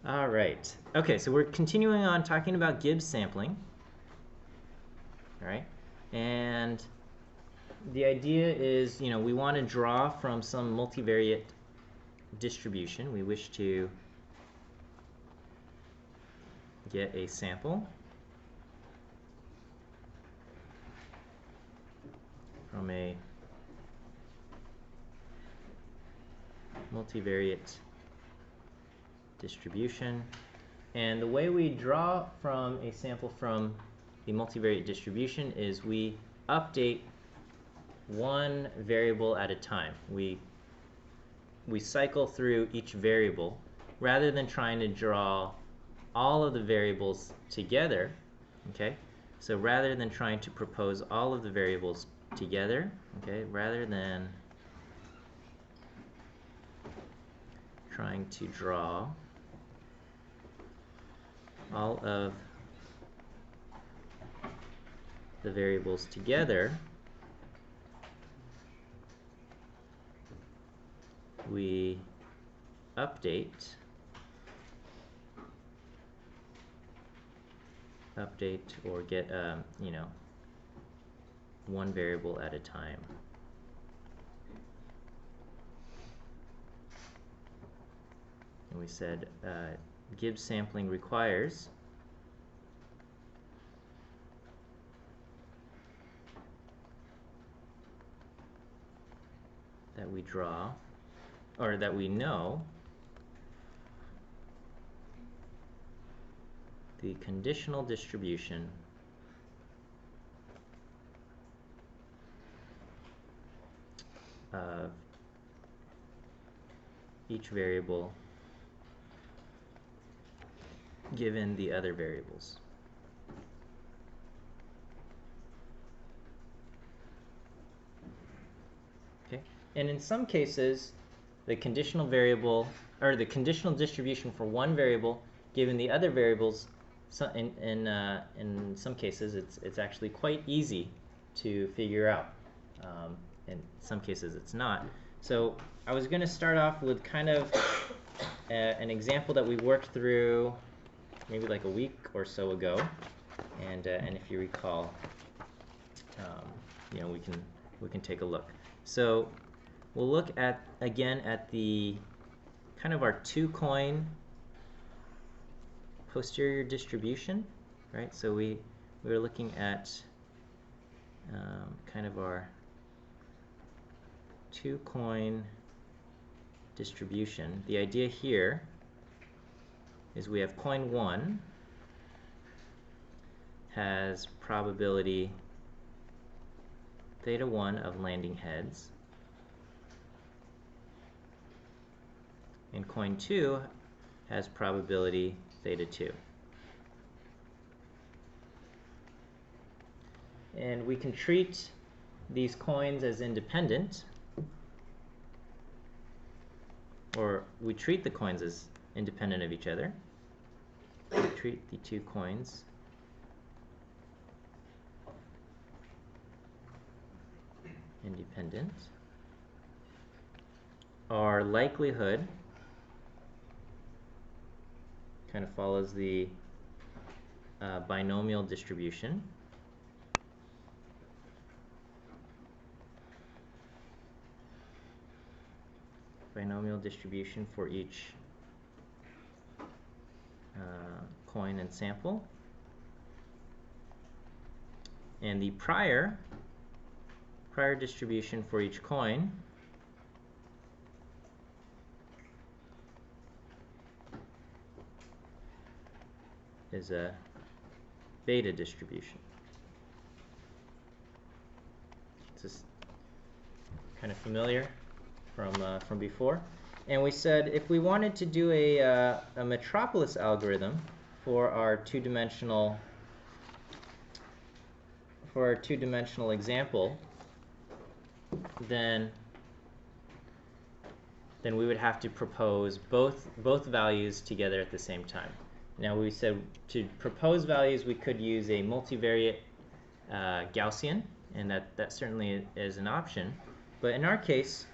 All right. Okay, so we're continuing on talking about Gibbs sampling. All right. And the idea is, we want to draw from some multivariate distribution. We wish to get a sample from a multivariate distribution. And the way we draw from a sample from the multivariate distribution is we update one variable at a time. We cycle through each variable rather than trying to draw all of the variables together. Okay, so rather than trying to propose all of the variables together, okay, rather than trying to draw all of the variables together, we update or get one variable at a time. And we said Gibbs sampling requires that we draw, or that we know, the conditional distribution of each variable given the other variables. Okay, and in some cases, the conditional variable, or the conditional distribution for one variable given the other variables, in some cases it's actually quite easy to figure out. In some cases it's not. So I was going to start off with kind of an example that we worked through maybe like a week or so ago, and if you recall, we can take a look. So we'll look at again at the kind of our two-coin posterior distribution, right? So we were looking at kind of our two-coin distribution. The idea here is we have coin 1 has probability theta 1 of landing heads, and coin 2 has probability theta 2. And we can treat these coins as independent, or we treat the coins as independent of each other. We treat the two coins independent. Our likelihood kind of follows the binomial distribution. Binomial distribution for each coin and sample. And the prior distribution for each coin is a beta distribution. This is kind of familiar from before. And we said if we wanted to do a Metropolis algorithm for our two-dimensional example, then we would have to propose both values together at the same time. Now we said to propose values we could use a multivariate Gaussian, and that certainly is an option. But in our case,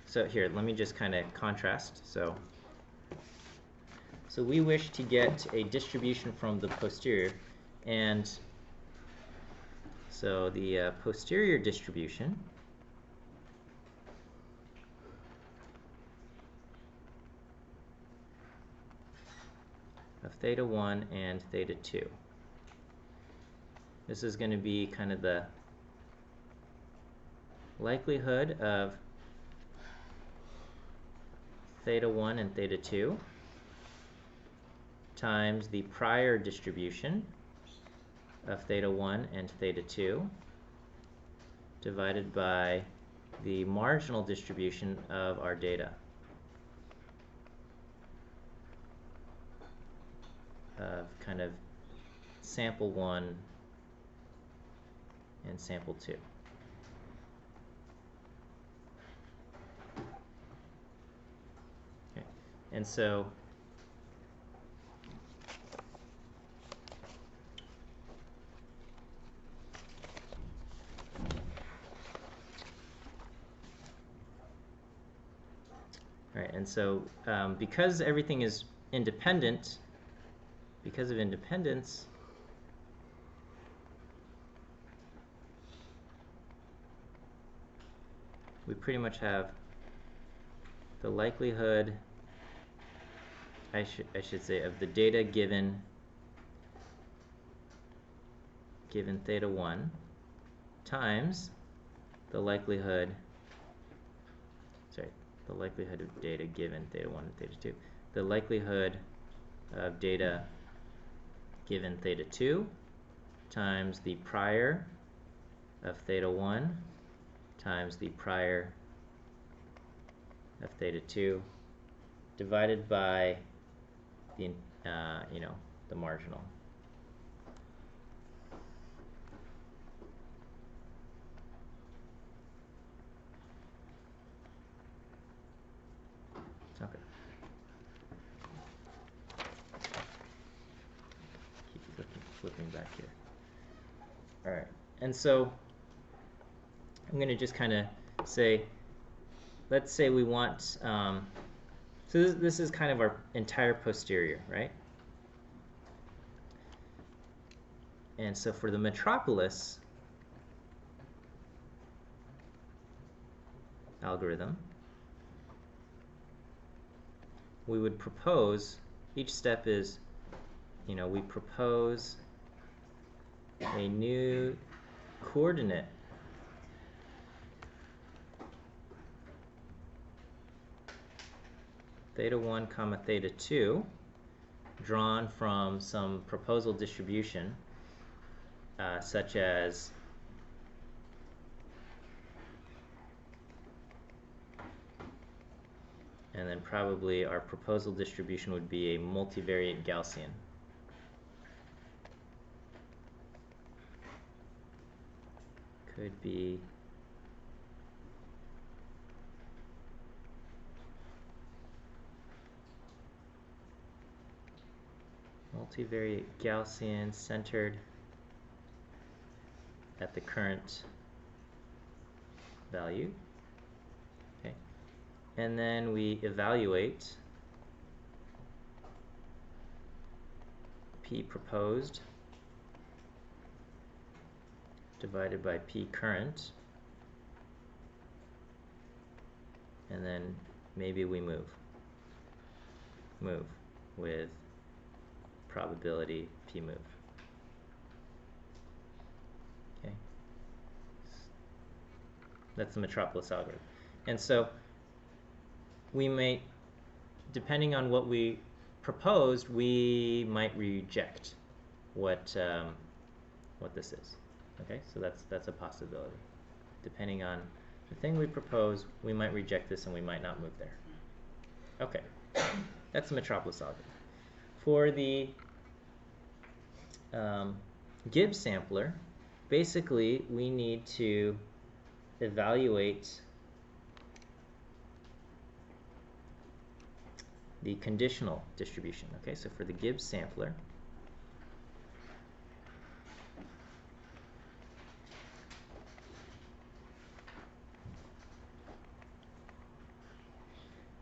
so here, let me just kind of contrast. So So we wish to get a distribution from the posterior, and so the posterior distribution of theta 1 and theta 2. This is going to be kind of the likelihood of theta 1 and theta 2 times the prior distribution of theta 1 and theta 2 divided by the marginal distribution of our data of kind of sample 1 and sample 2. Okay. And so because everything is independent, because of independence, we pretty much have the likelihood, I should say, of the data given theta 1 times the likelihood of data given theta 1 and theta 2, the likelihood of data given theta 2 times the prior of theta 1 times the prior of theta 2 divided by the the marginal. Okay. Keep flipping back here. All right, and so I'm going to just kind of say, let's say we want, so this is kind of our entire posterior, right? And so for the Metropolis algorithm, we would propose, each step is, we propose a new coordinate theta 1 comma theta 2 drawn from some proposal distribution such as and then probably our proposal distribution would be a multivariate Gaussian. Could be multivariate Gaussian centered at the current value. Okay. And then we evaluate P proposed divided by P current, and then maybe we move with probability P move. Okay, that's the Metropolis algorithm. And so we may, depending on what we proposed, we might reject what this is. Okay, so that's a possibility. Depending on the thing we propose, we might reject this and we might not move there. Okay, that's the Metropolis algorithm. For the Gibbs sampler, basically we need to evaluate the conditional distribution. Okay, so for the Gibbs sampler,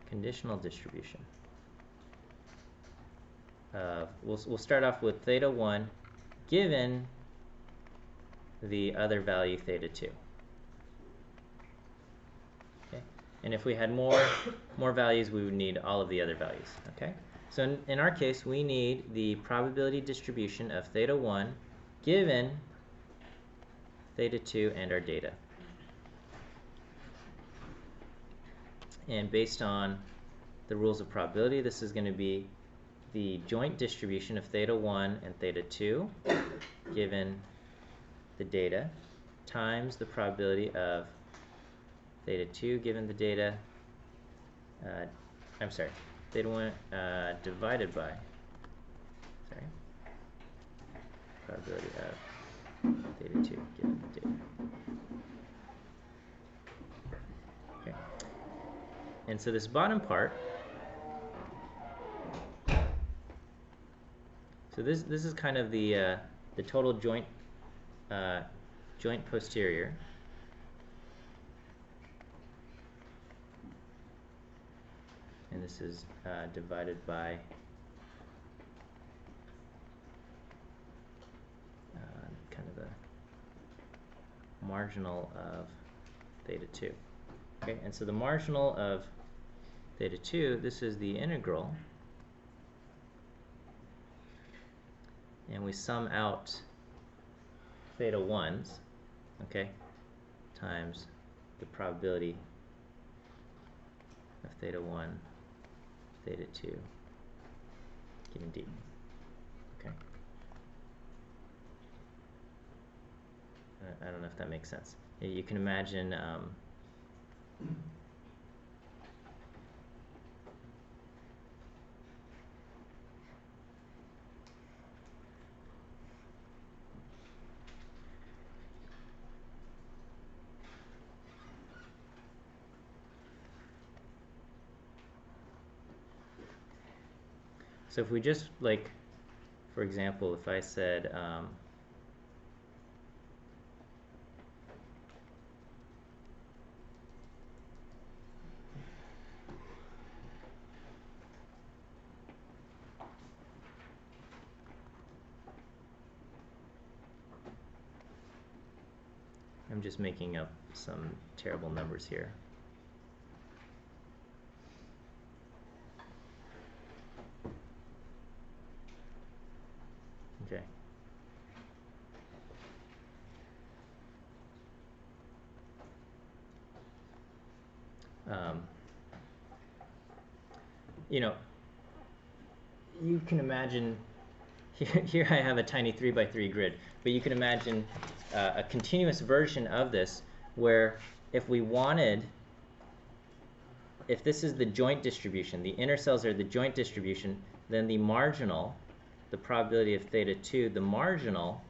conditional distribution. we'll start off with theta 1 given the other value theta 2. Okay? And if we had more values, we would need all of the other values. Okay? So in our case, we need the probability distribution of theta 1 given theta 2 and our data. And based on the rules of probability, this is going to be the joint distribution of theta 1 and theta 2 given the data times the probability of theta 2 given the data, I'm sorry, theta 1 divided by, sorry, probability of theta 2 given the data. Okay. And so this bottom part, so this is kind of the total joint posterior. And this is divided by kind of the marginal of theta 2. Okay, and so the marginal of theta 2, this is the integral. And we sum out theta 1s, okay, times the probability of theta 1, theta 2, given d. Okay. I don't know if that makes sense. You can imagine so if we just, like, for example, if I said I'm just making up some terrible numbers here. Okay. You know, you can imagine, here I have a tiny 3x3 grid, but you can imagine a continuous version of this where if we wanted, if this is the joint distribution, the inner cells are the joint distribution, then the marginal, the probability of theta 2, the marginal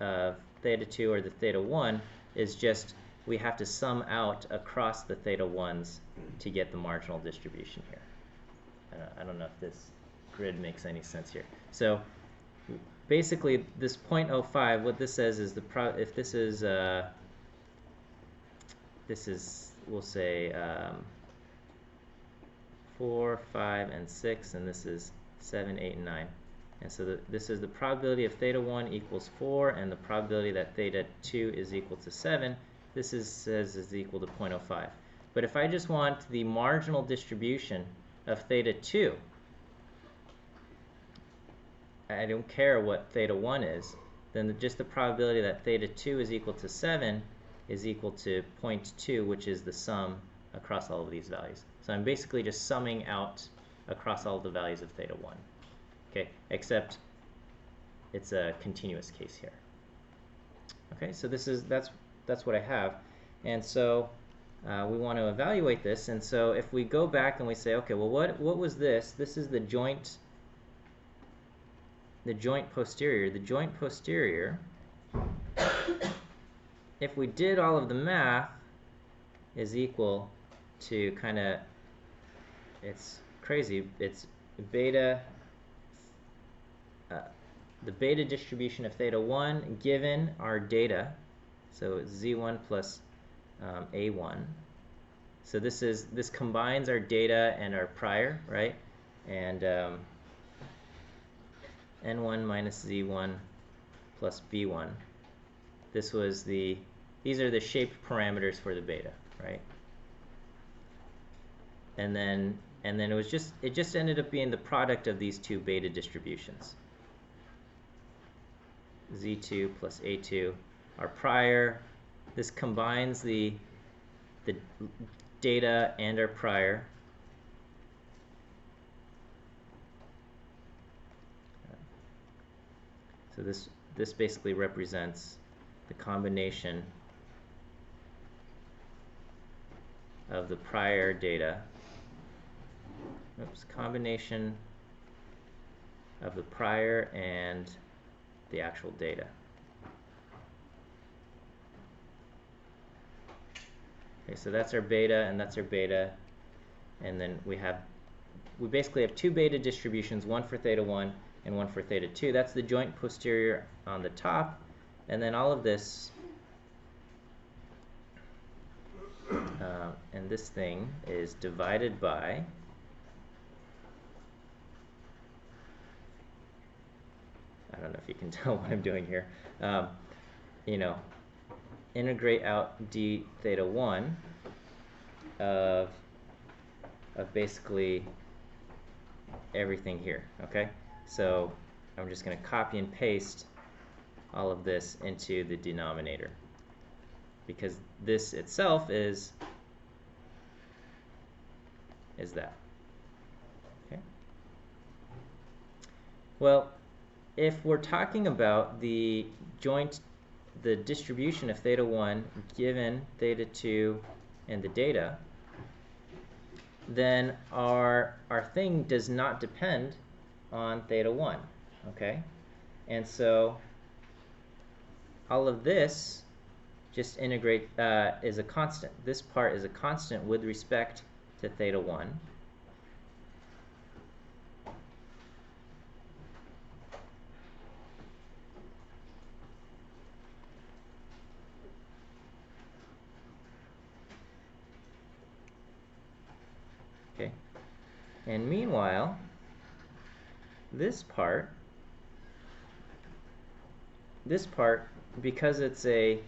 of theta 2 or the theta 1 is just, we have to sum out across the theta 1s to get the marginal distribution here. I don't know if this grid makes any sense here. So basically this 0.05, what this says is if this is we'll say 4, 5, and 6, and this is 7, 8, and 9. And so this is the probability of theta 1 equals 4, and the probability that theta 2 is equal to 7. This says is equal to 0.05. But if I just want the marginal distribution of theta 2, I don't care what theta 1 is, then just the probability that theta 2 is equal to 7 is equal to 0.2, which is the sum across all of these values. So I'm basically just summing out across all the values of theta 1. Okay, except it's a continuous case here. Okay, so that's what I have. And so we want to evaluate this, and so if we go back and we say, okay, well, what was this? This is the joint posterior. The joint posterior, if we did all of the math, is equal to kind of, it's crazy, it's beta, the beta distribution of theta 1 given our data, so it's z1 plus a1. So this combines our data and our prior, right? And n1 minus z1 plus b1. This was these are the shaped parameters for the beta, right? And then it just ended up being the product of these two beta distributions. Z2 plus A2. Our prior, this combines the data and our prior. So this basically represents the combination of the prior data. Combination of the prior and the actual data. Okay, so that's our beta and that's our beta, and then we basically have two beta distributions, one for theta 1 and one for theta 2. That's the joint posterior on the top, and then all of this and this thing is divided by I don't know if you can tell what I'm doing here. You know, integrate out d theta 1 of basically everything here, okay? So I'm just going to copy and paste all of this into the denominator, because this itself is that. Okay. Well, if we're talking about the distribution of theta 1 given theta 2 and the data, then our thing does not depend on theta 1, okay? And so all of this just integrate is a constant. This part is a constant with respect to theta 1. Okay. And meanwhile, this part, because it's a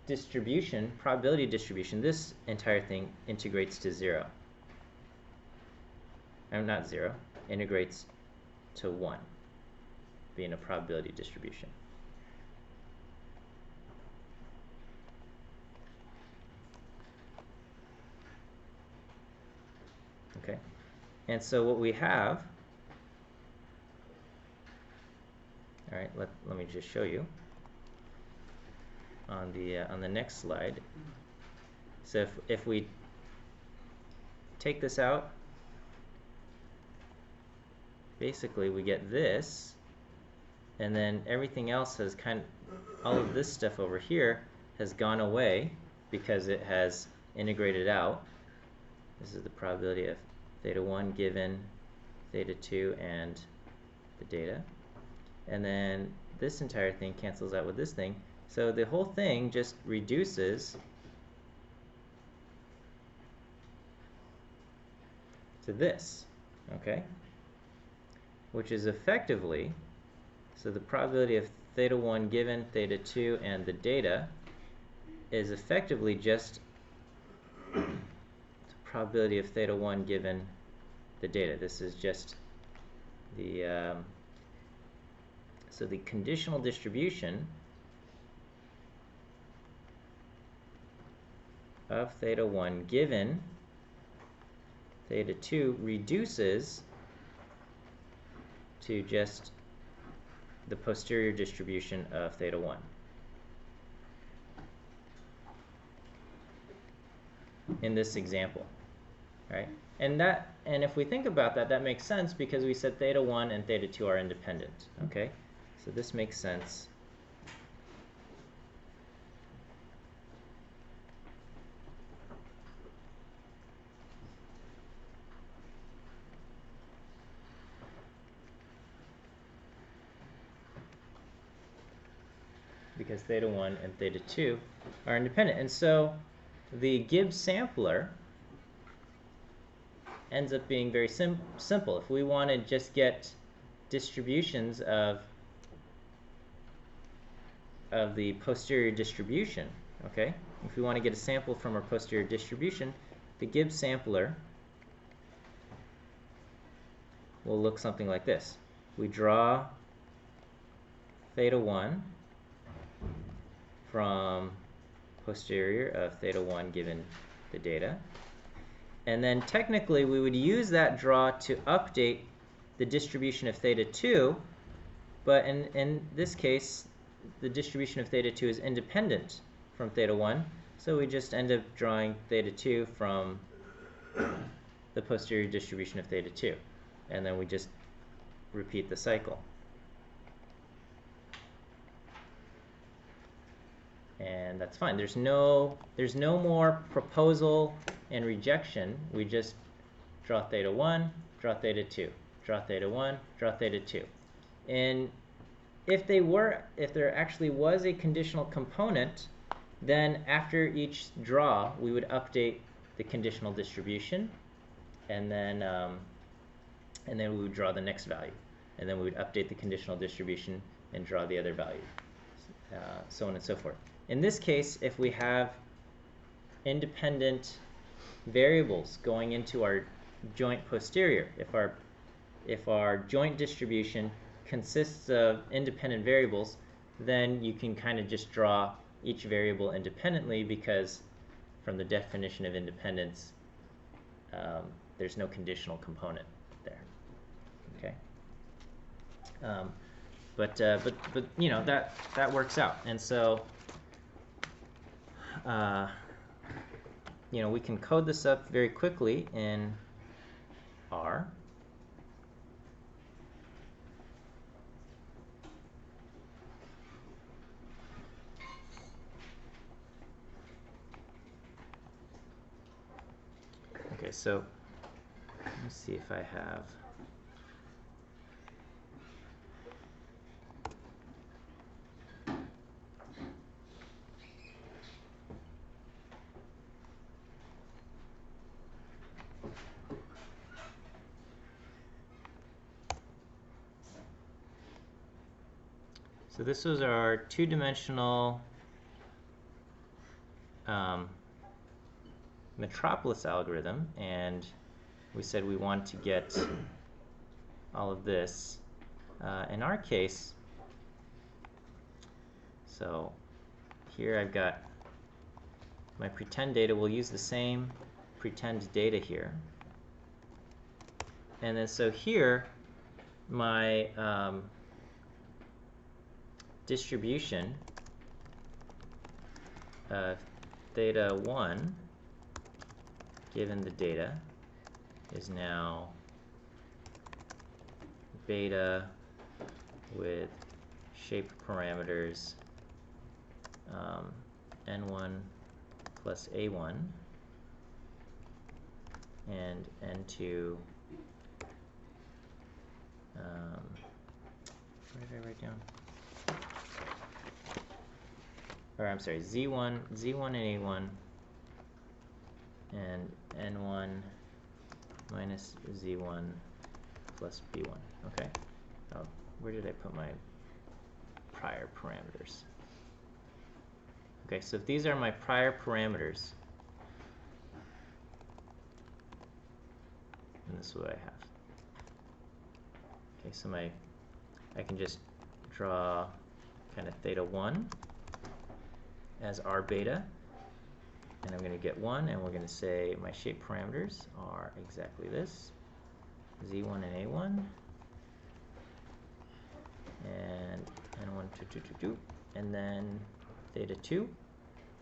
distribution, probability distribution, this entire thing integrates to 0. Not 0, integrates to 1, being a probability distribution. Okay, and so what we have, all right, let me just show you on the next slide. So if we take this out, basically we get this, and then everything else has all of this stuff over here has gone away because it has integrated out. This is the probability of theta 1 given theta 2 and the data. And then this entire thing cancels out with this thing. So the whole thing just reduces to this, okay? Which is effectively, so the probability of theta 1 given theta 2 and the data is effectively just the probability of theta 1 given the data. This is just the so the conditional distribution of theta 1 given theta 2 reduces to just the posterior distribution of theta 1. In this example, right? And if we think about that, that makes sense because we said theta 1 and theta 2 are independent, okay? So this makes sense. Because theta 1 and theta 2 are independent. And so the Gibbs sampler ends up being very simple. If we want to just get distributions of the posterior distribution, okay? If we want to get a sample from our posterior distribution, the Gibbs sampler will look something like this. We draw theta 1 from posterior of theta 1 given the data. And then technically we would use that draw to update the distribution of theta 2, but in this case the distribution of theta 2 is independent from theta 1, so we just end up drawing theta 2 from the posterior distribution of theta 2, and then we just repeat the cycle. And that's fine. There's no more proposal and rejection. We just draw theta 1, draw theta 2, draw theta 1, draw theta 2. And if there actually was a conditional component, then after each draw we would update the conditional distribution, and then we would draw the next value, and then we would update the conditional distribution and draw the other value, so on and so forth. In this case, if we have independent variables going into our joint posterior, if our joint distribution consists of independent variables, then you can kind of just draw each variable independently, because from the definition of independence, there's no conditional component there. Okay. But you know, that works out, and so you know, we can code this up very quickly in R. Okay, so let me see if I have. So this was our two-dimensional Metropolis algorithm, and we said we want to get all of this. In our case, so here I've got my pretend data. We'll use the same pretend data here. And then so here, my distribution of theta 1 given the data is now beta with shape parameters n1 plus a1 and n2 what did I write down? Or I'm sorry, z1 and a1 and n1 minus z1 plus b1. Okay. Oh, where did I put my prior parameters? Okay, so if these are my prior parameters, and this is what I have. Okay, so I can just draw kind of theta 1 as r beta, and I'm going to get 1, and we're going to say my shape parameters are exactly this, z1 and a1, and n1 2, and then theta 2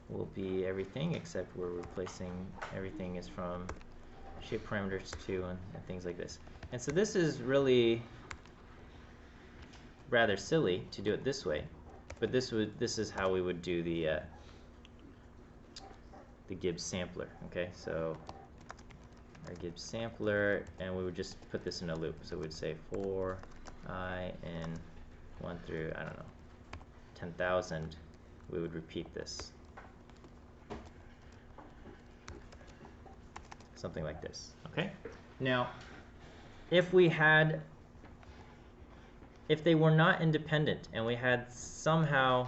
will be everything except we're replacing everything is from shape parameters 2 and things like this. And so this is really rather silly to do it this way, but this is how we would do the Gibbs sampler. Okay, so our Gibbs sampler, and we would just put this in a loop. So we'd say for I in 1 through, I don't know, 10,000, we would repeat this. Something like this. Okay. Now, if we had if they were not independent and we had somehow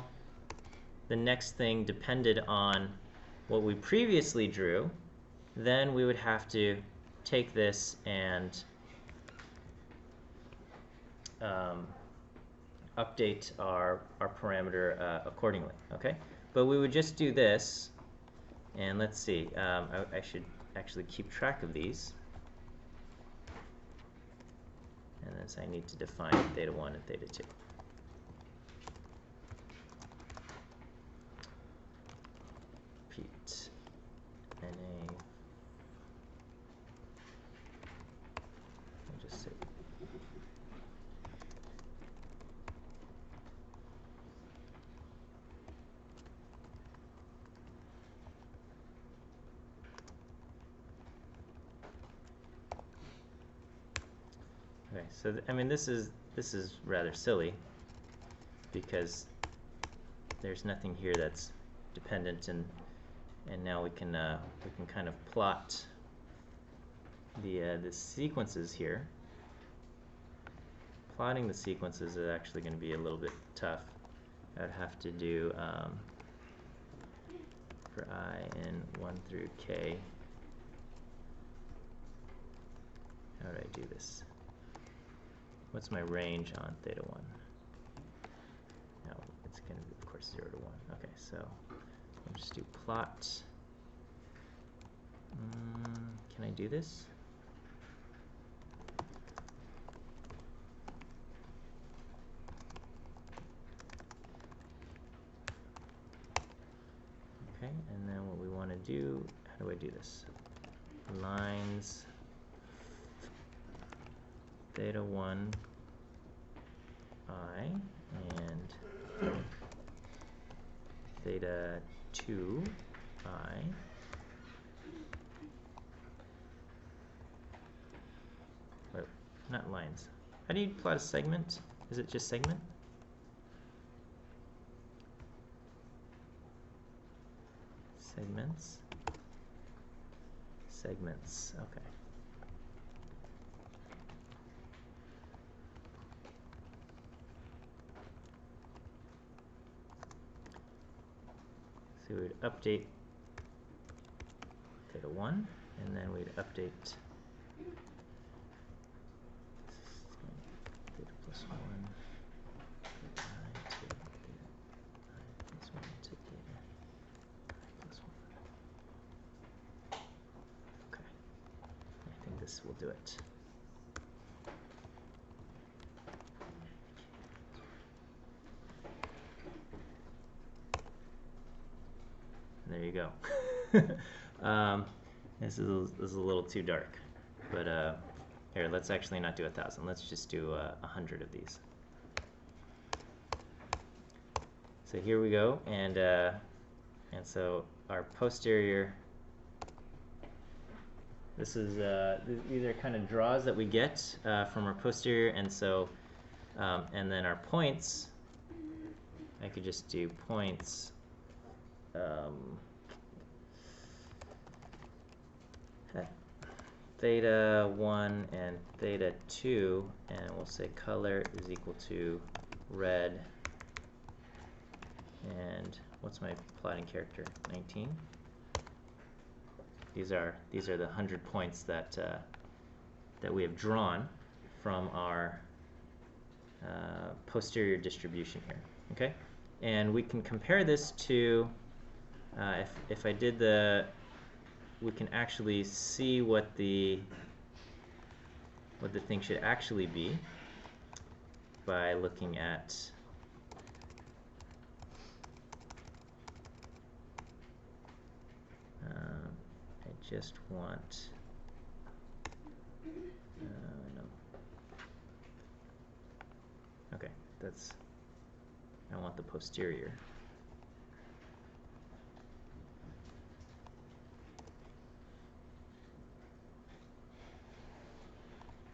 the next thing depended on what we previously drew, then we would have to take this and update our parameter accordingly, okay? But we would just do this, and let's see, I should actually keep track of these. And then I need to define theta 1 and theta 2. Repeat NA. I'll just say okay, so I mean this is rather silly because there's nothing here that's dependent, and now we can kind of plot the sequences here. Plotting the sequences is actually going to be a little bit tough. I'd have to do for I in 1 through k. How do I do this? What's my range on theta 1? No, it's going to be, of course, 0 to 1. Okay, so I'll just do plot. Can I do this? Okay, and then what we want to do, how do I do this? Lines theta 1 I and theta 2 I. Or, not lines. How do you plot a segment? Is it just segment? Segments. Segments, okay. So we would update theta 1, and then we'd update theta plus 1 to I to theta I plus 1 to theta I plus 1. Okay, I think this will do it. There you go. This is a little too dark, but here, let's actually not do 1,000. Let's just do 100 of these. So here we go, and so our posterior. This is these are kind of draws that we get from our posterior, and so and then our points. I could just do points. Theta 1 and theta 2, and we'll say color is equal to red, and what's my plotting character? 19. These are the 100 points that that we have drawn from our posterior distribution here. Okay, and we can compare this to if I did the, we can actually see what the thing should actually be by looking at I just want no. Okay, that's, I want the posterior.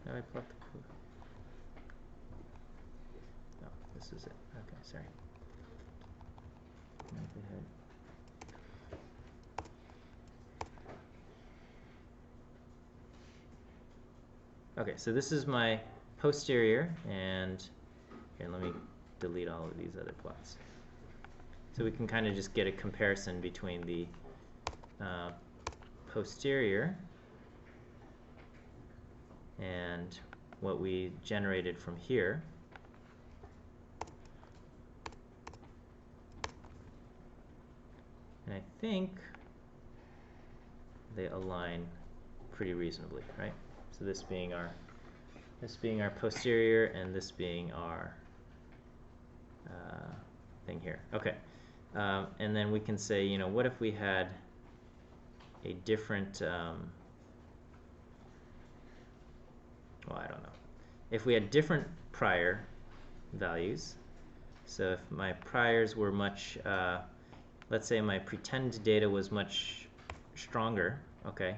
How do I plot the clue? No, this is it. Okay, sorry. Move ahead. Okay, so this is my posterior, and Here, let me delete all of these other plots. So we can kind of just get a comparison between the posterior and what we generated from here. And I think they align pretty reasonably, right? So this being our posterior, and this being our thing here. Okay, and then we can say, you know, what if we had a different, well, I don't know. If we had different prior values, so if my priors were much, let's say my pretend data was much stronger, okay.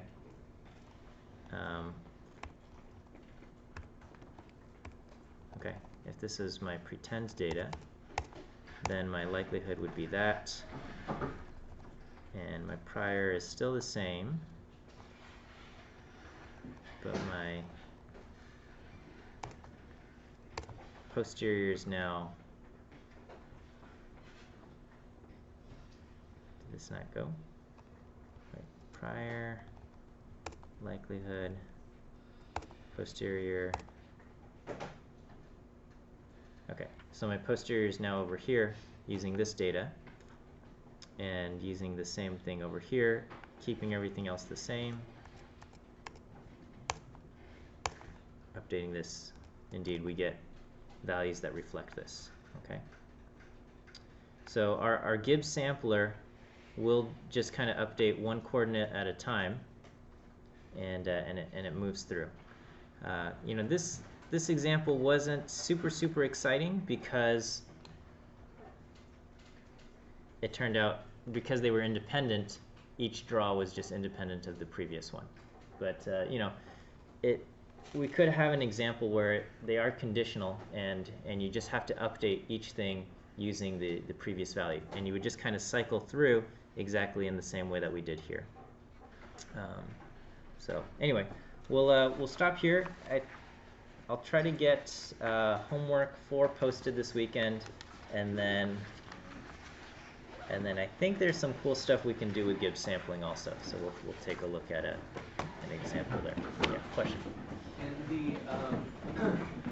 Okay, if this is my pretend data, then my likelihood would be that, and my prior is still the same, but my posterior is now, did this not go? Right. Prior, likelihood, posterior. Okay, so my posterior is now over here using this data, and using the same thing over here, keeping everything else the same. Updating this, indeed we get values that reflect this. Okay, so our Gibbs sampler will just kind of update one coordinate at a time, and it moves through. You know, this example wasn't super exciting because it turned out, because they were independent, each draw was just independent of the previous one. But you know, we could have an example where they are conditional, and you just have to update each thing using the previous value, and you would just kind of cycle through exactly in the same way that we did here. So anyway, we'll stop here. I'll try to get homework 4 posted this weekend, and then I think there's some cool stuff we can do with Gibbs sampling also. So we'll take a look at an example there. Yeah, question. And the